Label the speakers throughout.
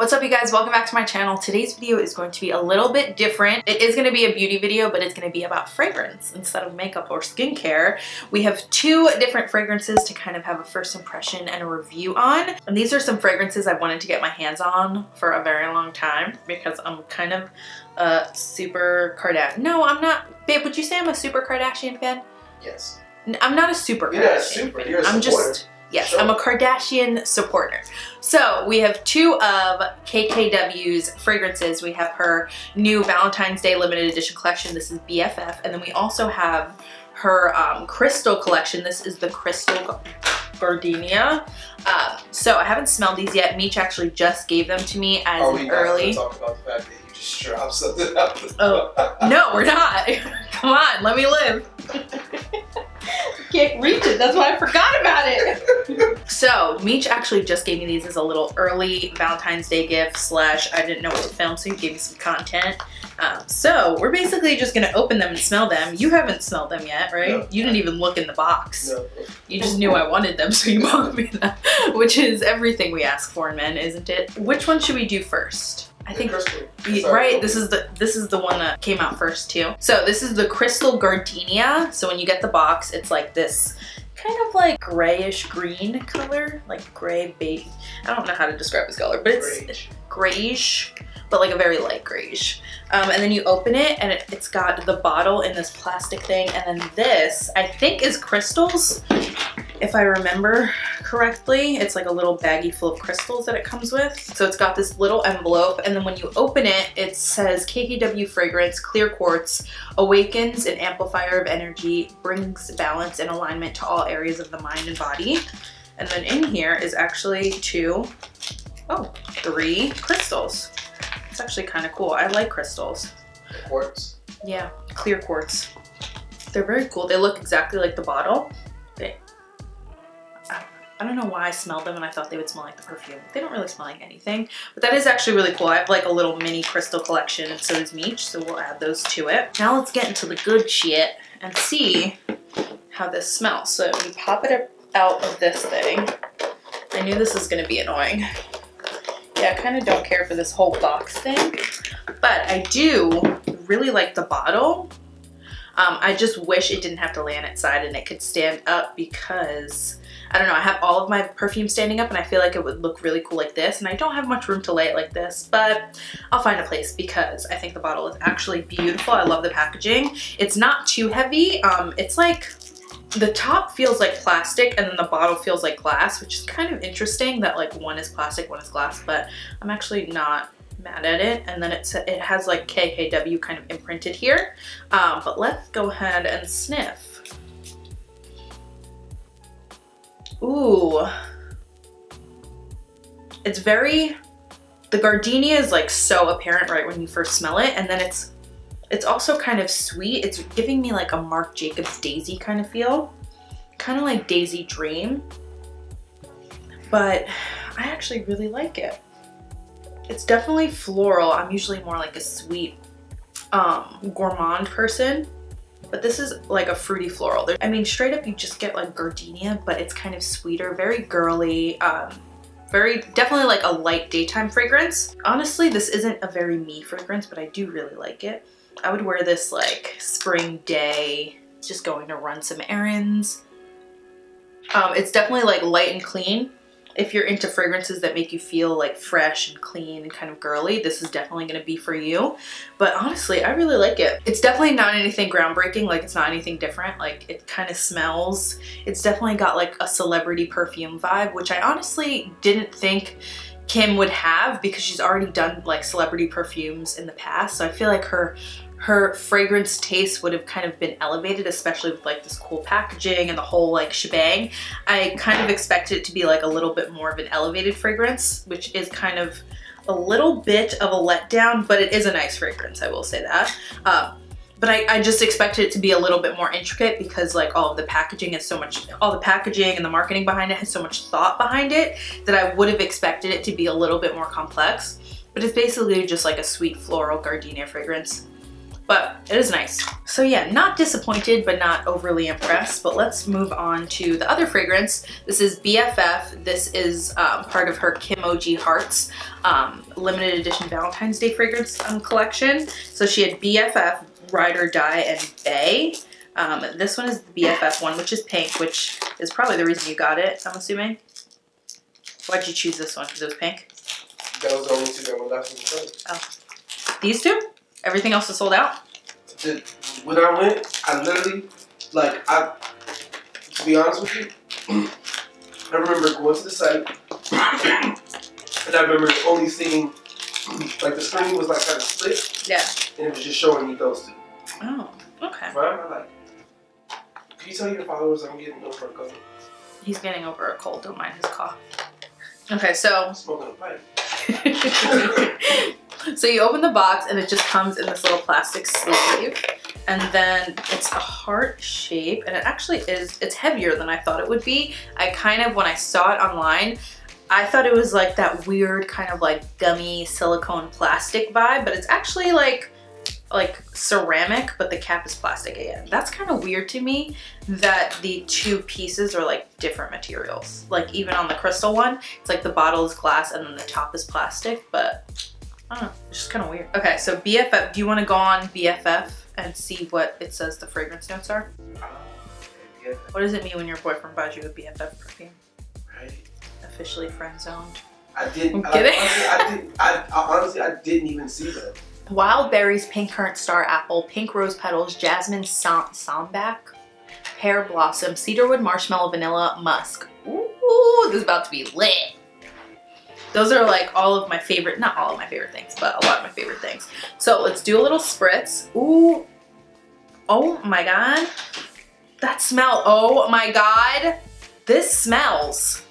Speaker 1: What's up you guys, welcome back to my channel. Today's video is going to be a little bit different. It is going to be a beauty video, but it's going to be about fragrance instead of makeup or skincare. We have two different fragrances to kind of have a first impression and a review on. And these are some fragrances I've wanted to get my hands on for a very long time because I'm kind of a super Kardashian. No, I'm not. Babe, would you say I'm a super Kardashian fan?
Speaker 2: Yes.
Speaker 1: I'm not a super Kardashian.
Speaker 2: You're not a super, you're a supporter.
Speaker 1: Yes,
Speaker 2: sure.
Speaker 1: I'm a Kardashian supporter. So we have two of KKW's fragrances. We have her new Valentine's Day limited edition collection. This is BFF. And then we also have her crystal collection. This is the Crystal Gardenia. So I haven't smelled these yet. Meech actually just gave them to me as an early.
Speaker 2: Talk about the fact that you just dropped something out the
Speaker 1: Oh, no, we're not. Come on, let me live. Can't reach it, that's why I forgot about it. So Meech actually just gave me these as a little early Valentine's Day gift slash I didn't know what to film, so he gave me some content. So we're basically just gonna open them and smell them. You haven't smelled them yet, right?
Speaker 2: No.
Speaker 1: You didn't even look in the box.
Speaker 2: No.
Speaker 1: You just knew I wanted them, so you bought me them, which is everything we ask for in men, isn't it? Which one should we do first? I think, right, this is the one that came out first too. So this is the Crystal Gardenia. So when you get the box, it's like this kind of like grayish green color, like gray beige. I don't know how to describe this color, but it's grayish, but like a very light grayish. And then you open it and it's got the bottle in this plastic thing. And then this, I think, is crystals. If I remember correctly, it's like a little baggie full of crystals that it comes with. So it's got this little envelope, and then when you open it, it says KKW fragrance, clear quartz, awakens an amplifier of energy, brings balance and alignment to all areas of the mind and body. And then in here is actually three crystals. It's actually kind of cool. I like crystals.
Speaker 2: Quartz?
Speaker 1: Yeah, clear quartz. They're very cool. They look exactly like the bottle. I don't know why I smelled them and I thought they would smell like the perfume. They don't really smell like anything, but that is actually really cool. I have like a little mini crystal collection, and so does Meech, so we'll add those to it. Now let's get into the good shit and see how this smells. So you pop it out of this thing. I knew this was gonna be annoying. Yeah, I kind of don't care for this whole box thing, but I do really like the bottle. I just wish it didn't have to lay on its side and it could stand up because, I don't know, I have all of my perfume standing up and I feel like it would look really cool like this, and I don't have much room to lay it like this, but I'll find a place because I think the bottle is actually beautiful. I love the packaging. It's not too heavy. It's like, the top feels like plastic and then the bottle feels like glass, which is kind of interesting that like one is plastic, one is glass, but I'm actually not mad at it. And then it has like KKW kind of imprinted here. But let's go ahead and sniff. Ooh. It's very, the Gardenia is like so apparent right when you first smell it, and then it's also kind of sweet. It's giving me like a Marc Jacobs Daisy kind of feel. Kind of like Daisy Dream. But I actually really like it. It's definitely floral. I'm usually more like a sweet gourmand person, but this is like a fruity floral. I mean, straight up you just get like Gardenia, but it's kind of sweeter, very girly, definitely like a light daytime fragrance. Honestly, this isn't a very me fragrance, but I do really like it. I would wear this like spring day, just going to run some errands. It's definitely like light and clean. If you're into fragrances that make you feel like fresh and clean and kind of girly, this is definitely gonna be for you. But honestly, I really like it. It's definitely not anything groundbreaking, like it's not anything different. Like it kind of smells, it's definitely got like a celebrity perfume vibe, which I honestly didn't think Kim would have because she's already done like celebrity perfumes in the past. So I feel like her fragrance taste would have kind of been elevated, especially with like this cool packaging and the whole like shebang. I kind of expected it to be like a little bit more of an elevated fragrance, which is kind of a little bit of a letdown, but it is a nice fragrance, I will say that. But I just expected it to be a little bit more intricate because like all of the packaging is so much, all the packaging and the marketing behind it has so much thought behind it that I would have expected it to be a little bit more complex. But it's basically just like a sweet floral gardenia fragrance. but it is nice. So yeah, not disappointed, but not overly impressed. But let's move on to the other fragrance. This is B.F.F. This is part of her Kimoji Hearts limited edition Valentine's Day fragrance collection. So she had B.F.F, Ride or Die, and Bay. This one is the B.F.F one, which is pink, which is probably the reason you got it, I'm assuming. Why'd you choose this one? Because it was pink?
Speaker 2: That was the only two that were left in the front.
Speaker 1: Oh. These two? Everything else is sold out?
Speaker 2: When I went, I literally, like, to be honest with you, I remember going to the site, and I remember only seeing, like, the screen was, like, kind of split.
Speaker 1: Yeah.
Speaker 2: And it was just showing me those two.
Speaker 1: Oh, okay.
Speaker 2: Right? I'm like, can you tell your followers I'm getting over a cold?
Speaker 1: He's getting over a cold, don't mind his cough. Okay, so.
Speaker 2: Smoking a pipe.
Speaker 1: So you open the box and it just comes in this little plastic sleeve. And then it's a heart shape, and it actually is, it's heavier than I thought it would be. I kind of, when I saw it online, I thought it was like that weird kind of like gummy silicone plastic vibe, but it's actually like ceramic, but the cap is plastic again. That's kind of weird to me that the two pieces are like different materials. Like even on the crystal one, it's like the bottle is glass and then the top is plastic, but I don't know, it's just kind of weird. Okay, so B.F.F, do you want to go on B.F.F and see what it says the fragrance notes are?
Speaker 2: Yeah.
Speaker 1: What does it mean when your boyfriend buys you a B.F.F perfume?
Speaker 2: Right.
Speaker 1: Officially friend zoned.
Speaker 2: I didn't.
Speaker 1: I'm kidding.
Speaker 2: Honestly, I didn't even see them.
Speaker 1: Wild berries, pink currant star apple, pink rose petals, jasmine sambac, pear blossom, cedarwood, marshmallow, vanilla, musk. Ooh, this is about to be lit. Those are like all of my favorite, not all of my favorite things, but a lot of my favorite things. So let's do a little spritz. Ooh, oh my God. That smell, oh my God. This smells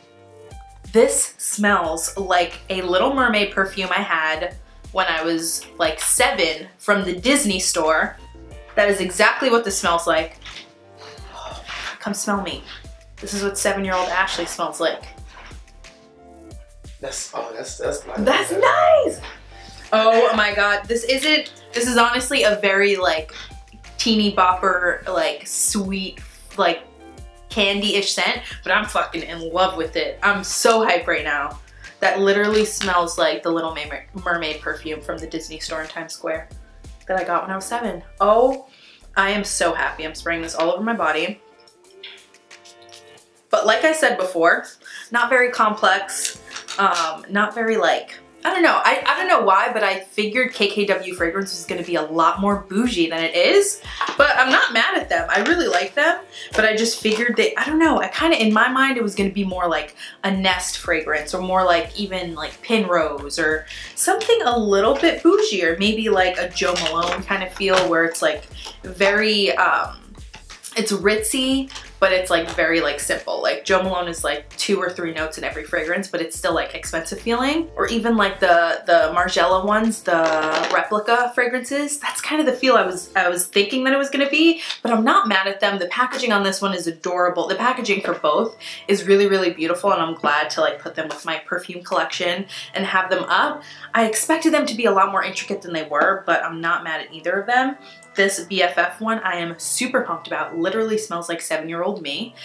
Speaker 1: like a Little Mermaid perfume I had when I was like 7 from the Disney store. That is exactly what this smells like. Oh, come smell me. This is what 7-year-old Ashley smells like.
Speaker 2: That's nice.
Speaker 1: That's nice. Oh my God. This is honestly a very like teeny bopper, like sweet, like candy-ish scent, but I'm fucking in love with it. I'm so hyped right now. That literally smells like the Little Mermaid perfume from the Disney store in Times Square that I got when I was 7. Oh, I am so happy. I'm spraying this all over my body. But like I said before, not very complex, not very like, I don't know. I don't know why, but I figured KKW fragrance was gonna be a lot more bougie than it is. But I'm not mad at them. I really like them, but I just figured that, I don't know, I kind of, in my mind, it was gonna be more like a Nest fragrance or more like even like Penrose or something a little bit bougie, or maybe like a Jo Malone kind of feel where it's like very, it's ritzy, but it's like very like simple. Like Jo Malone is like 2 or 3 notes in every fragrance, but it's still like expensive feeling. Or even like the Margiela ones, the replica fragrances. That's kind of the feel I was thinking that it was gonna be, but I'm not mad at them. The packaging on this one is adorable. The packaging for both is really, really beautiful, and I'm glad to like put them with my perfume collection and have them up. I expected them to be a lot more intricate than they were, but I'm not mad at either of them. This B.F.F one I am super pumped about. Literally smells like 7-year-old me,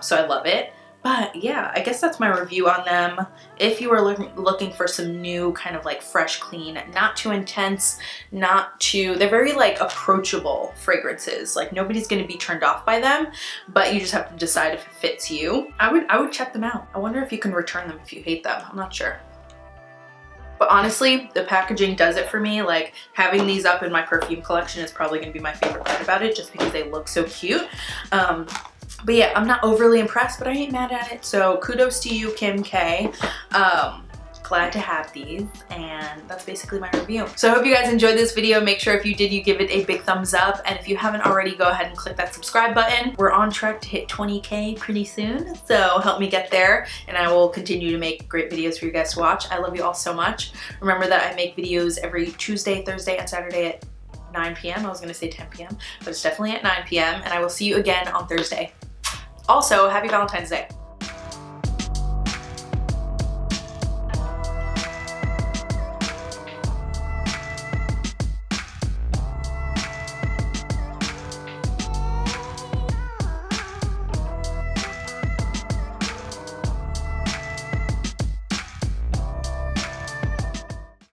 Speaker 1: so I love it. But yeah, I guess that's my review on them. If you are looking for some new kind of like fresh, clean, not too intense, they're very like approachable fragrances. Like nobody's gonna be turned off by them, but you just have to decide if it fits you. I would check them out. I wonder if you can return them if you hate them. I'm not sure. But honestly, the packaging does it for me. Like having these up in my perfume collection is probably gonna be my favorite part about it, just because they look so cute. But yeah, I'm not overly impressed, but I ain't mad at it. So kudos to you, Kim K. Glad to have these, and that's basically my review. So I hope you guys enjoyed this video. Make sure if you did, you give it a big thumbs up. And if you haven't already, go ahead and click that subscribe button. We're on track to hit 20K pretty soon, so help me get there, and I will continue to make great videos for you guys to watch. I love you all so much. Remember that I make videos every Tuesday, Thursday, and Saturday at 9 p.m. I was gonna say 10 p.m., but it's definitely at 9 p.m. and I will see you again on Thursday. Also, happy Valentine's Day.